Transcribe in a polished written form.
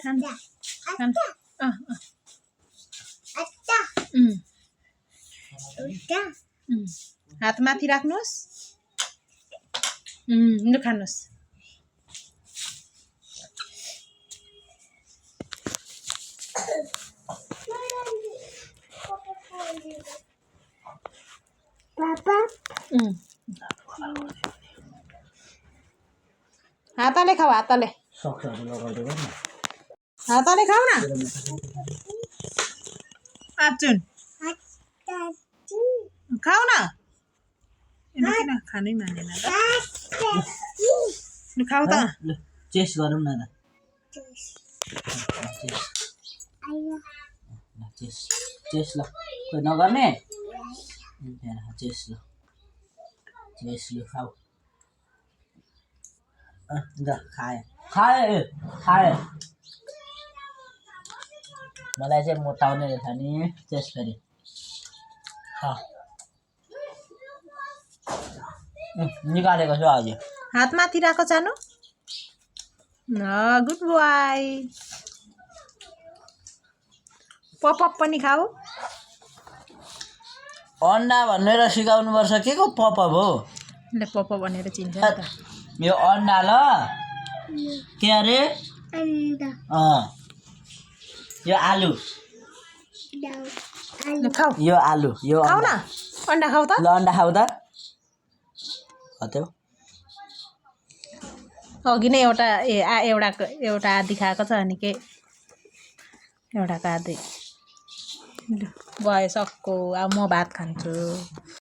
खान खान हात माथि राख्नुहोस् लु खानुहोस् हातले खाऊ हातले हातले खाऊ न अर्जुन खाऊ न किन खानै मानेन ल खाऊ त चेस गरौँ न त चेस ल नगर्ने चेस ल खाऊ खाए मलाई चाहिँ मोटाउने रहेछ नि चेस गरी निकालेको छु आज हात माथि राख जानु गुड बोय पपअप पनि खाऊ अन्डा भनेर सिकाउनु पर्छ के को पपअप हो ले पपअप भनेर चिन्छ नि त यो अन्डा ल के अरे यो आलु खाऊ यो आलु यो खाऊ न अन्डा खाऊ त ल अन्डा खाऊ त कतै अघि नै एउटा आधी खाएको छ अनि के एउटाको आधी भयो सक्को अब म भात खान्छु